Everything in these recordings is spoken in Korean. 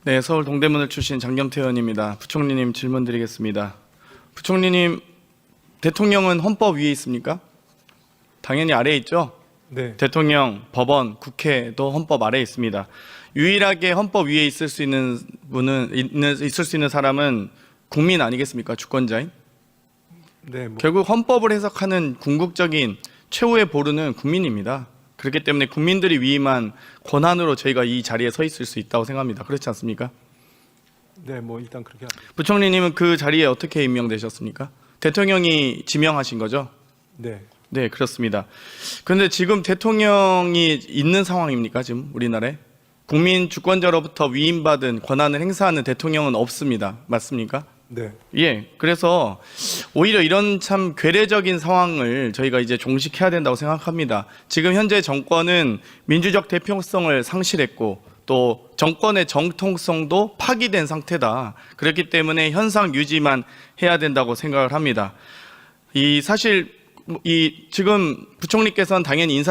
네, 서울 동대문을 출신 장경태 의원입니다. 부총리님 질문 드리겠습니다. 부총리님, 대통령은 헌법 위에 있습니까? 당연히 아래에 있죠? 네. 대통령, 법원, 국회도 헌법 아래에 있습니다. 유일하게 헌법 위에 있을 수 있는 사람은 국민 아니겠습니까? 주권자인? 네. 결국 헌법을 해석하는 궁극적인 최후의 보루는 국민입니다. 그렇기 때문에 국민들이 위임한 권한으로 저희가 이 자리에 서 있을 수 있다고 생각합니다. 그렇지 않습니까? 네, 일단 그렇게 합니다. 부총리님은 그 자리에 어떻게 임명되셨습니까? 대통령이 지명하신 거죠? 네. 네, 그렇습니다. 그런데 지금 대통령이 있는 상황입니까? 지금 우리나라에? 국민 주권자로부터 위임받은 권한을 행사하는 대통령은 없습니다. 맞습니까? 네. 예, 그래서 오히려 이런 참 괴례적인 상황을 저희가 이제 종식해야 된다고 생각합니다. 지금 현재 정권은 민주적 대표성을 상실했고 또 정권의 정통성도 파기된 상태다. 그렇기 때문에 현상 유지만 해야 된다고 생각을 합니다. 지금 부총리께서는 당연히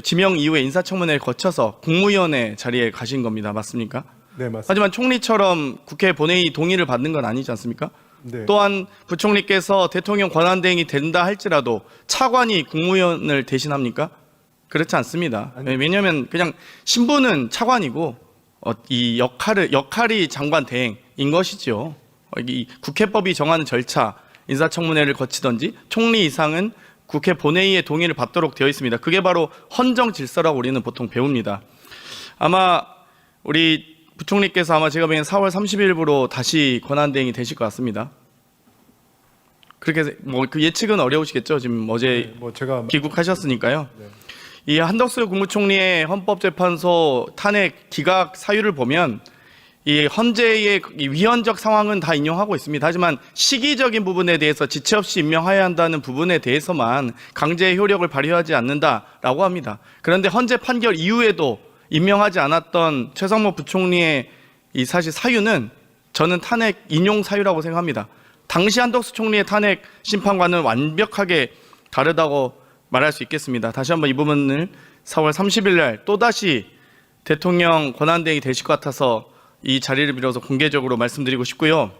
지명 이후에 인사청문회를 거쳐서 국무위원회 자리에 가신 겁니다. 맞습니까? 네, 맞습니다. 하지만 총리처럼 국회 본회의 동의를 받는 건 아니지 않습니까? 네. 또한 부총리께서 대통령 권한대행이 된다 할지라도 차관이 국무위원을 대신합니까? 그렇지 않습니다. 왜냐하면 그냥 신분은 차관이고 이 역할이 장관 대행인 것이죠. 이 국회법이 정하는 절차, 인사청문회를 거치든지 총리 이상은 국회 본회의의 동의를 받도록 되어 있습니다. 그게 바로 헌정 질서라고 우리는 보통 배웁니다. 아마 우리 부총리께서 아마 제가 보기엔 4월 30일부로 다시 권한대행이 되실 것 같습니다. 그렇게 그 예측은 어려우시겠죠. 지금 어제 제가 귀국하셨으니까요. 네. 이 한덕수 국무총리의 헌법재판소 탄핵 기각 사유를 보면 이 헌재의 위헌적 상황은 다 인용하고 있습니다. 하지만 시기적인 부분에 대해서 지체 없이 임명해야 한다는 부분에 대해서만 강제의 효력을 발휘하지 않는다라고 합니다. 그런데 헌재 판결 이후에도 임명하지 않았던 최상목 부총리의 이 사실 사유는 저는 탄핵 인용 사유라고 생각합니다. 당시 한덕수 총리의 탄핵 심판과는 완벽하게 다르다고 말할 수 있겠습니다. 다시 한번 이 부분을 4월 30일 날 또다시 대통령 권한대행이 되실 것 같아서 이 자리를 빌어서 공개적으로 말씀드리고 싶고요.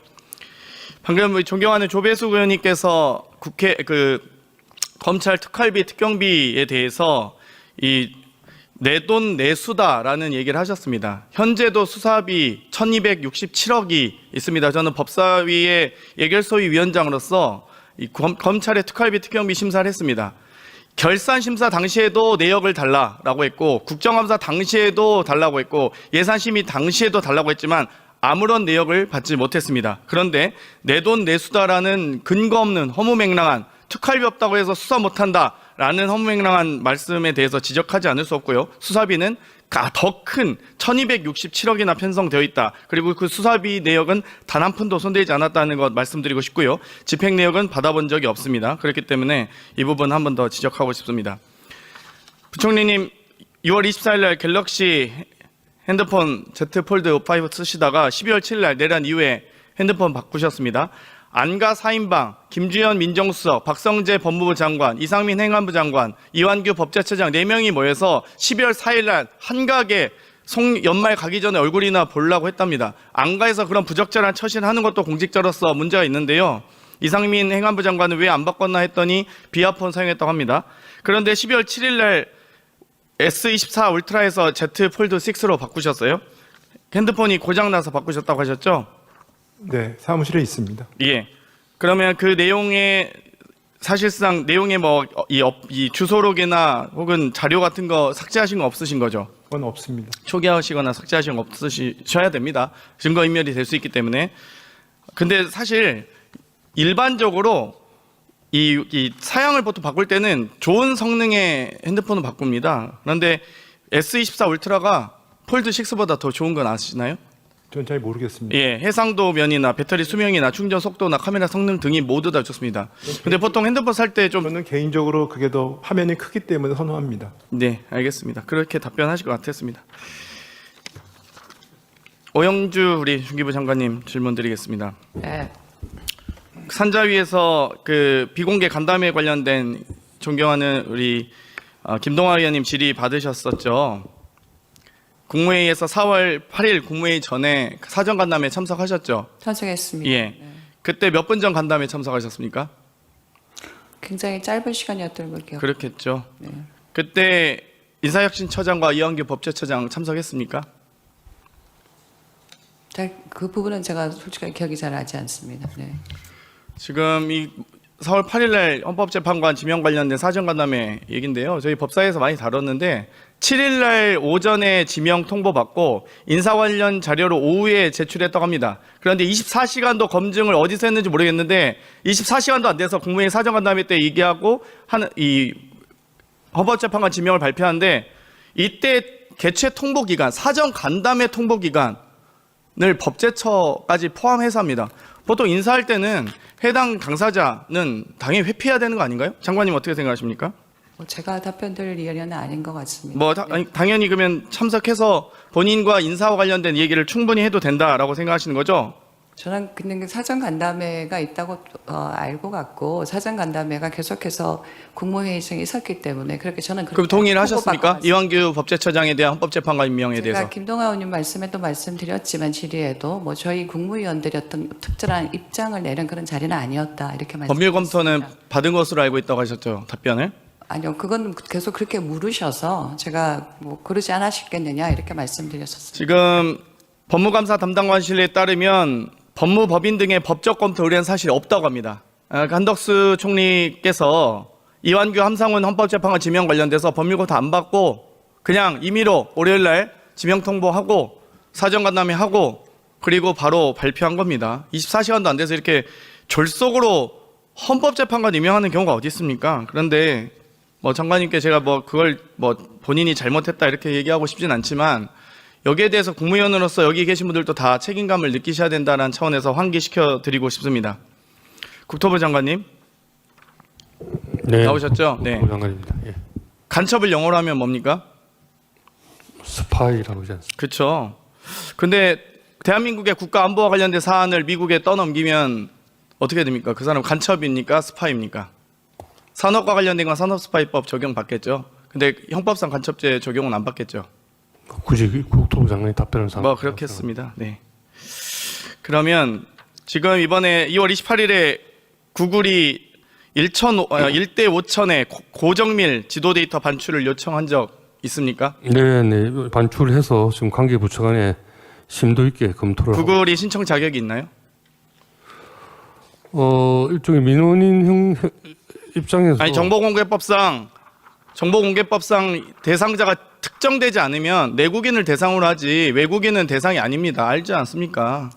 방금 존경하는 조배수 의원님께서 검찰 특활비 특경비에 대해서 이 내 돈 내수다라는 얘기를 하셨습니다. 현재도 수사비 1267억이 있습니다. 저는 법사위의 예결소위 위원장으로서 이 검찰의 특활비 특경비 심사를 했습니다. 결산 심사 당시에도 내역을 달라라고 했고 국정감사 당시에도 달라고 했고 예산심의 당시에도 달라고 했지만 아무런 내역을 받지 못했습니다. 그런데 내 돈 내수다라는 근거 없는 허무맹랑한 특활비 없다고 해서 수사 못한다라는 허무맹랑한 말씀에 대해서 지적하지 않을 수 없고요. 수사비는 더 큰 1267억이나 편성되어 있다. 그리고 그 수사비 내역은 단 한 푼도 손대지 않았다는 것 말씀드리고 싶고요. 집행 내역은 받아본 적이 없습니다. 그렇기 때문에 이 부분 한 번 더 지적하고 싶습니다. 부총리님 6월 24일 날 갤럭시 핸드폰 Z 폴드 5 쓰시다가 12월 7일 날 내란 이후에 핸드폰 바꾸셨습니다. 안가 4인방, 김주현 민정수석, 박성재 법무부 장관, 이상민 행안부 장관, 이완규 법제처장 4명이 모여서 12월 4일 날 한가하게 연말 가기 전에 얼굴이나 보려고 했답니다. 안가에서 그런 부적절한 처신을 하는 것도 공직자로서 문제가 있는데요. 이상민 행안부 장관은 왜 안 바꿨나 했더니 비아폰 사용했다고 합니다. 그런데 12월 7일 날 S24 울트라에서 Z 폴드 6로 바꾸셨어요. 핸드폰이 고장나서 바꾸셨다고 하셨죠? 네, 사무실에 있습니다. 예. 그러면 그 내용에 사실상 내용에 이 주소록이나 혹은 자료 같은 거 삭제하신 거 없으신 거죠? 그건 없습니다. 초기화하시거나 삭제하신 거 없으셔야 됩니다. 증거인멸이 될 수 있기 때문에. 근데 사실 일반적으로 이 사양을 보통 바꿀 때는 좋은 성능의 핸드폰을 바꿉니다. 그런데 S24 울트라가 폴드 6보다 더 좋은 건 아시나요? 전 잘 모르겠습니다. 예, 해상도 면이나 배터리 수명이나 충전 속도나 카메라 성능 등이 모두 다 좋습니다. 근데 보통 핸드폰 살 때 좀 저는 개인적으로 그게 더 화면이 크기 때문에 선호합니다. 네, 알겠습니다. 그렇게 답변하실 것 같았습니다. 오영주 우리 중기부 장관님 질문 드리겠습니다. 네. 산자위에서 그 비공개 간담회 관련된 존경하는 우리 김동화 의원님 질의 받으셨었죠. 국무회의에서 4월 8일 국무회의 전에 사전 간담회 참석하셨죠? 참석했습니다. 예. 네. 그때 몇 분 전 간담회 참석하셨습니까? 굉장히 짧은 시간이었던 걸 기억. 그렇겠죠. 네. 그때 인사혁신처장과 이완규 법제처장 참석했습니까? 그 부분은 제가 솔직하게 기억이 잘 나지 않습니다. 네. 지금 이 4월 8일 날 헌법재판관 지명 관련된 사전 간담회 얘긴데요. 저희 법사위에서 많이 다뤘는데 7일 날 오전에 지명 통보받고 인사 관련 자료를 오후에 제출했다고 합니다. 그런데 24시간도 검증을 어디서 했는지 모르겠는데 24시간도 안 돼서 국무회의 사전 간담회 때 얘기하고 이 헌법재판관 지명을 발표하는데 이때 개최 통보 기간, 사전 간담회 통보 기간을 법제처까지 포함해서 합니다. 보통 인사할 때는 해당 당사자는 당연히 회피해야 되는 거 아닌가요? 장관님 어떻게 생각하십니까? 뭐 제가 답변드릴 일은 아닌 것 같습니다. 아니, 당연히 그러면 참석해서 본인과 인사와 관련된 얘기를 충분히 해도 된다라고 생각하시는 거죠? 저는 그냥 사전 간담회가 있다고 알고 갔고 사전 간담회가 계속해서 국무회의 중에 있었기 때문에 그렇게 저는 그럼 동의를 하셨습니까? 통보받고 이완규 법제처장에 대한 헌법재판관 임명에 제가 대해서. 김동아 의원님 말씀에도 말씀드렸지만 질의에도 뭐 저희 국무위원들이 어떤 특별한 입장을 내는 그런 자리는 아니었다 이렇게 말씀드렸습니다. 법률 검토는 받은 것으로 알고 있다고 하셨죠? 답변을? 아니요, 그건 계속 그렇게 물으셔서 제가 뭐 그러지 않으셨겠느냐 이렇게 말씀드렸었습니다. 지금 법무감사 담당관실에 따르면 법무법인 등의 법적 검토 의뢰한 사실이 없다고 합니다. 한덕수 총리께서 이완규 함상훈 헌법재판관 지명 관련돼서 법률 검토 안 받고 그냥 임의로 월요일 날 지명 통보하고 사전 간담회 하고 그리고 바로 발표한 겁니다. 24시간도 안 돼서 이렇게 졸속으로 헌법재판관 임명하는 경우가 어디 있습니까? 그런데 뭐 장관님께 제가 그걸 본인이 잘못했다 이렇게 얘기하고 싶진 않지만 여기에 대해서 국무위원으로서 여기 계신 분들도 다 책임감을 느끼셔야 된다는 차원에서 환기시켜 드리고 싶습니다. 국토부 장관님 네, 나오셨죠? 네. 국토부 장관입니다. 예. 간첩을 영어로 하면 뭡니까? 스파이라고 하지 않습니까? 그렇죠. 근데 대한민국의 국가 안보와 관련된 사안을 미국에 떠넘기면 어떻게 됩니까? 그 사람 간첩입니까? 스파이입니까? 산업과 관련된 건 산업스파이법 적용받겠죠. 근데 형법상 간첩죄 적용은 안 받겠죠. 굳이 국토부 장관이 답변을 그렇겠습니다. 네. 그러면 지금 이번에 2월 28일에 구글이 1대 5천의 고정밀 지도 데이터 반출을 요청한 적 있습니까? 네, 반출해서 지금 관계 부처 간에 심도 있게 검토를 하고. 구글이 신청 자격이 있나요? 일종의 민원인 입장에서 아니 정보공개법상 대상자가 특정되지 않으면 내국인을 대상으로 하지 외국인은 대상이 아닙니다. 알지 않습니까?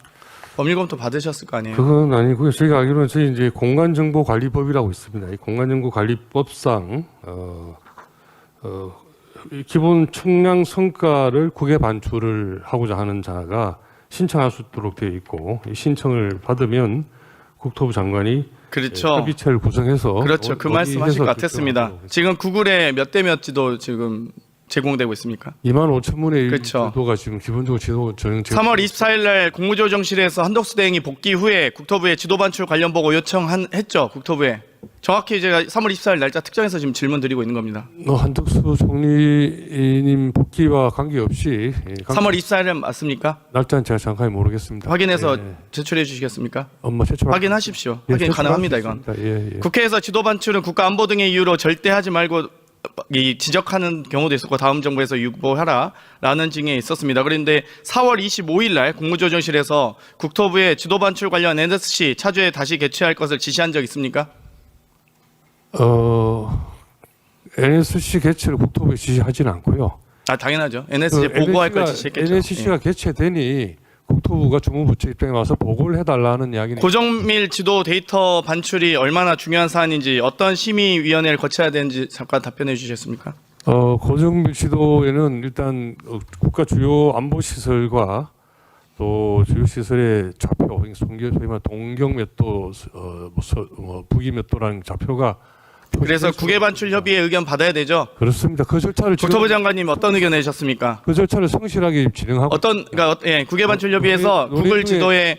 법률검토 받으셨을 거 아니에요. 그건 아니고요. 저희가 알기로는 저희 이제 공간정보관리법이라고 있습니다. 이 공간정보관리법상 기본 측량 성과를 국외 반출을 하고자 하는 자가 신청할 수 있도록 되어 있고 이 신청을 받으면 국토부 장관이 그렇죠. 협의체를 구성해서 그렇죠. 그 말씀하실 것 같았습니다. 지금 구글에 몇 대 몇 지도 지금 제공되고 있습니까? 25,000문의 그렇죠. 지도가 지금 기본적으로 지도 전형 3월 24일 날 국무조정실에서 한덕수 대행이 복귀 후에 국토부에 지도 반출 관련 보고 요청했죠. 국토부에. 정확히 제가 3월 24일 날짜 특정해서 지금 질문 드리고 있는 겁니다. 한덕수 총리님 복귀와 관계없이 3월 24일은 맞습니까? 날짜는 제가 정확하게 모르겠습니다. 확인해서 예. 제출해 주시겠습니까? 제출 확인하십시오. 예, 확인 제출할 가능합니다, 수 이건. 있습니다. 예. 국회에서 지도 반출은 국가 안보 등의 이유로 절대 하지 말고 지적하는 경우도 있었고 다음 정부에서 유보하라라는 징에 있었습니다. 그런데 4월 25일 날 국무조정실에서 국토부에 지도 반출 관련 NSC 차주에 다시 개최할 것을 지시한 적 있습니까? NSC 개최를 국토부에 지시하지는 않고요. 당연하죠. NSC 보고할 걸 지시했겠죠. NSC가 개최되니 국토부가 주무부처 입장에 와서 보고를 해달라는 이야기는 고정밀 지도 데이터 반출이 얼마나 중요한 사안인지 어떤 심의위원회를 거쳐야 되는지 잠깐 답변해 주시겠습니까? 고정밀 지도에는 일단 국가 주요 안보 시설과 또 주요 시설의 좌표, 소위 말하는 동경 몇 도, 북위 몇 도라는 좌표가 그래서 국외 반출 협의회 의견 받아야 되죠. 그렇습니다. 그 절차를 국토부 장관님 어떤 의견 내셨습니까? 그 절차를 성실하게 진행하고 국외 반출 협의회에서 논의 구글 중에- 지도에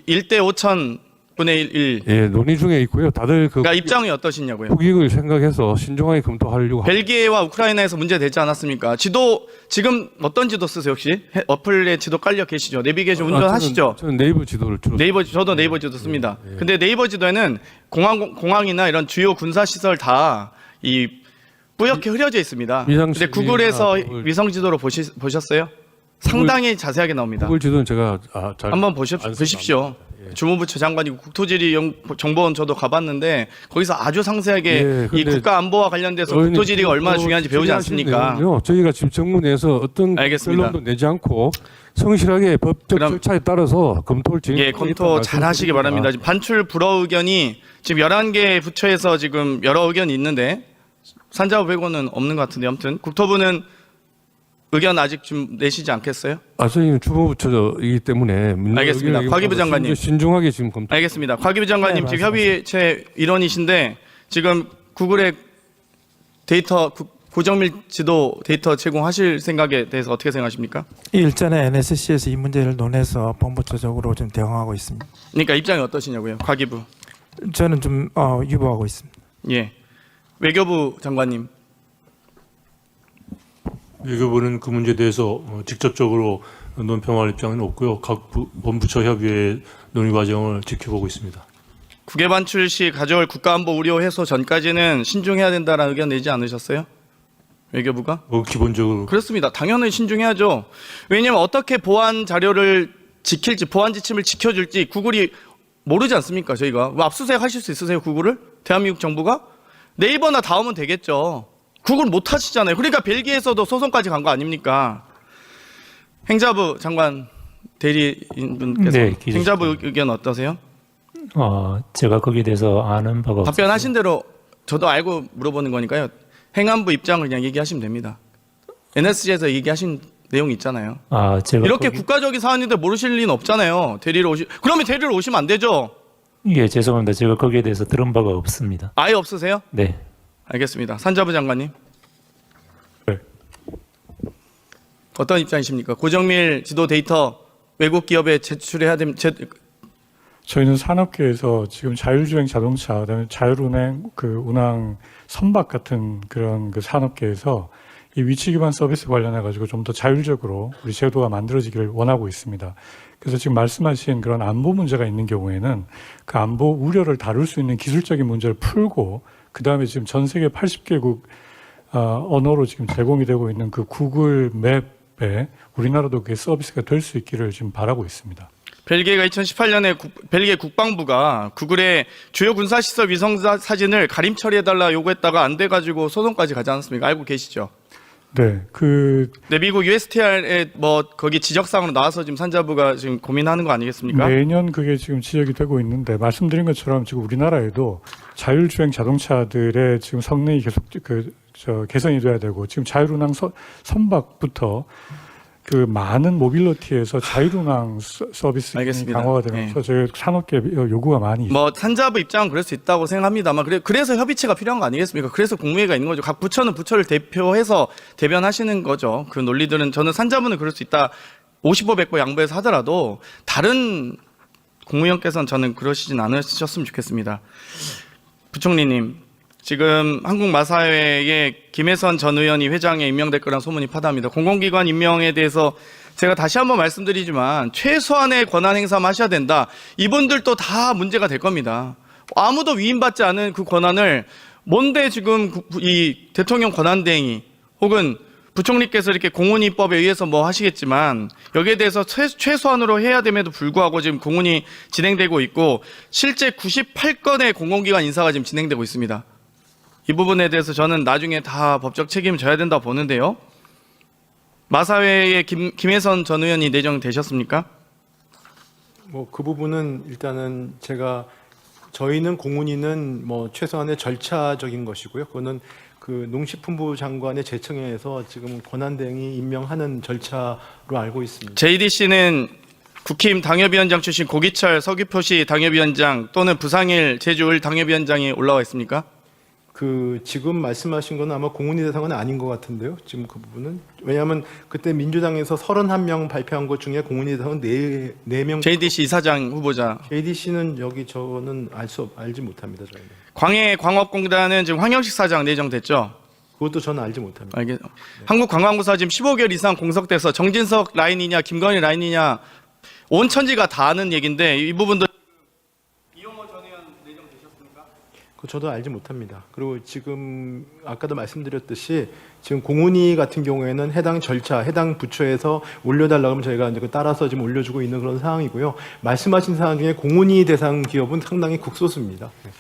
1대 5천 분의 1. 예, 논의 중에 있고요. 다들 그 그러니까 입장이 어떠시냐고요? 국익을 생각해서 신중하게 검토하려고 벨기에와 우크라이나에서 문제 되지 않았습니까? 지도 지금 어떤 지도 쓰세요 혹시? 어플에 지도 깔려 계시죠? 내비게이션 운전하시죠? 저는 네이버 지도를 주로 저도 네이버 지도 씁니다. 예. 근데 네이버 지도에는 공항이나 이런 주요 군사 시설 다 이 뿌옇게 흐려져 있습니다. 위성 근데 구글에서 시민이나 위성 지도로 보셨어요? 상당히 자세하게 나옵니다. 구글 지도는 제가 잘 한번 안 써서 보십시오. 예. 주무부처 장관이고 국토지리정보원 저도 가봤는데 거기서 아주 상세하게 예, 이 근데 국가 안보와 관련돼서 의원님, 국토지리가 얼마나 중요한지 배우지 않습니까? 내용은요, 저희가 지금 정문에서 어떤 알겠습니다. 결론도 내지 않고 성실하게 법적 그럼- 절차에 따라서 검토를 예, 검토 잘 하시기 바랍니다. 지금 반출 불허 의견이 지금 11개 부처에서 지금 여러 의견이 있는데 산자부 빼고는 없는 것 같은데 아무튼 국토부는 의견 아직 좀 내시지 않겠어요? 저희는 주무부처이기 때문에 민주당 알겠습니다. 의견을 곽기부 장관님. 신중하게 지금 검토. 알겠습니다. 곽기부 장관님 네, 지금 협의체 일원이신데 지금 구글의 데이터 고정밀 지도 데이터 제공하실 생각에 대해서 어떻게 생각하십니까? 일전에 NSC에서 이 문제를 논해서 본부처적으로 좀 대응하고 있습니다. 그러니까 입장이 어떠시냐고요? 곽기부. 저는 좀 유보하고 있습니다. 예. 외교부 장관님. 외교부는 그 문제에 대해서 직접적으로 논평할 입장은 없고요. 각 본부처 협의회 논의 과정을 지켜보고 있습니다. 국외 반출 시 가져올 국가안보 우려 해소 전까지는 신중해야 된다라는 의견 내지 않으셨어요? 외교부가? 기본적으로 그렇습니다. 당연히 신중해야죠. 왜냐하면 어떻게 보안 자료를 지킬지, 보안 지침을 지켜줄지 구글이 모르지 않습니까? 저희가 뭐 압수수색 하실 수 있으세요? 구글을? 대한민국 정부가? 네이버나 닿으면 되겠죠. 구글 못 하시잖아요. 그러니까 벨기에에서도 소송까지 간 거 아닙니까? 행자부 장관 대리인분께서 네, 기재실. 행자부 의견 어떠세요? 제가 거기에 대해서 아는 바가 없어서 답변하신 대로 저도 알고 물어보는 거니까요. 행안부 입장을 그냥 얘기하시면 됩니다. NSC에서 얘기하신 내용이 있잖아요. 제가 이렇게 거기- 국가적인 사안인데 모르실 리는 없잖아요. 그러면 대리로 오시면 안 되죠. 예, 죄송합니다. 제가 거기에 대해서 들은 바가 없습니다. 아예 없으세요? 네. 알겠습니다. 산자부 장관님. 네. 어떤 입장이십니까? 고정밀 지도 데이터 외국 기업에 제출해야 됩니다. 저희는 산업계에서 지금 자율주행 자동차, 그다음에 자율운행 그 운항 선박 같은 그런 그 산업계에서 이 위치 기반 서비스 관련해 가지고 좀 더 자율적으로 우리 제도가 만들어지기를 원하고 있습니다. 그래서 지금 말씀하신 그런 안보 문제가 있는 경우에는 그 안보 우려를 다룰 수 있는 기술적인 문제를 풀고 그 다음에 지금 전 세계 80개국 언어로 지금 제공이 되고 있는 그 구글 맵에 우리나라도 그게 서비스가 될 수 있기를 지금 바라고 있습니다. 벨기에가 2018년에 벨기에 국방부가 구글의 주요 군사시설 위성 사진을 가림 처리해달라 요구했다가 안 돼가지고 소송까지 가지 않았습니까? 알고 계시죠? 네, 네, 미국 USTR에 뭐 거기 지적사항으로 나와서 지금 산자부가 지금 고민하는 거 아니겠습니까? 매년 그게 지금 지적이 되고 있는데 말씀드린 것처럼 지금 우리나라에도 자율주행 자동차들의 지금 성능이 계속 개선이 돼야 되고 지금 자율운항 선박부터 그 많은 모빌리티에서 자율운항 서비스 알겠습니다. 강화가 되면서 저희 산업계 요구가 많이 있습니다. 뭐 산자부 입장은 그럴 수 있다고 생각합니다만 그래서 협의체가 필요한 거 아니겠습니까? 그래서 국무회의가 있는 거죠. 각 부처는 부처를 대표해서 대변하시는 거죠. 그 논리들은 저는 산자부는 그럴 수 있다. 55, 100보 양보해서 하더라도 다른 국무위원께서는 저는 그러시진 않으셨으면 좋겠습니다. 부총리님, 지금 한국마사회의 김혜선 전 의원이 회장에 임명될 거란 소문이 파다합니다. 공공기관 임명에 대해서 제가 다시 한번 말씀드리지만 최소한의 권한 행사만 하셔야 된다. 이분들도 다 문제가 될 겁니다. 아무도 위임받지 않은 그 권한을 뭔데 지금 이 대통령 권한대행이 혹은 부총리께서 이렇게 공훈위법에 의해서 뭐 하시겠지만 여기에 대해서 최소한으로 해야 됨에도 불구하고 지금 공훈이 진행되고 있고 실제 98건의 공공기관 인사가 지금 진행되고 있습니다. 이 부분에 대해서 저는 나중에 다 법적 책임을 져야 된다고 보는데요. 마사회의 김혜선 전 의원이 내정되셨습니까? 뭐 그 부분은 일단은 저희는 공훈위는 뭐 최소한의 절차적인 것이고요. 그거는 그 농식품부 장관의 제청에서 지금 권한대행이 임명하는 절차로 알고 있습니다. JDC는 국힘 당협위원장 출신 고기철 서귀포시 당협위원장 또는 부상일 제주을 당협위원장이 올라와 있습니까? 그 지금 말씀하신 건 아마 공훈위 대상은 아닌 것 같은데요. 지금 그 부분은 왜냐하면 그때 민주당에서 31명 발표한 것 중에 공훈위 대상은 4명. JDC 이사장 후보자. JDC는 여기 저는 알지 못합니다. 저희는. 광해광업공단은 지금 황영식 사장 내정됐죠. 그것도 저는 알지 못합니다. 한국관광부사 지금 15개월 이상 공석돼서 정진석 라인이냐 김건희 라인이냐 온 천지가 다 아는 얘기인데 이 부분도 이용호 전 의원 내정되셨습니까? 그 저도 알지 못합니다. 그리고 지금 아까도 말씀드렸듯이 지금 공훈위 같은 경우에는 해당 절차, 해당 부처에서 올려달라고 하면 저희가 이제 따라서 지금 올려주고 있는 그런 상황이고요. 말씀하신 사항 중에 공훈위 대상 기업은 상당히 극소수입니다. 네.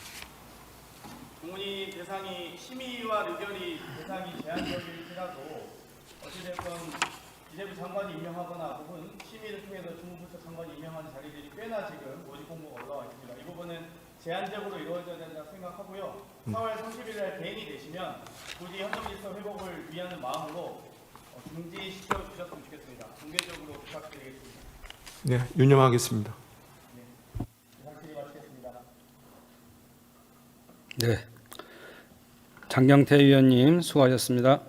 공훈위 대상이 심의와 의결이 대상이 제한적일지라도 어찌됐건 기재부 장관이 임명하거나 혹은 심의를 통해서 중부처 장관이 임명하는 자리들이 꽤나 지금 모집 공고가 올라와 있습니다. 이 부분은 제한적으로 이루어져야 된다고 생각하고요. 4월 30일 날 개인이 되시면 부디 헌정질서 회복을 위하는 마음으로 중지시켜 주셨으면 좋겠습니다. 공개적으로 부탁드리겠습니다. 네, 유념하겠습니다. 이상실이 마치겠습니다. 네. 장경태 의원님 수고하셨습니다.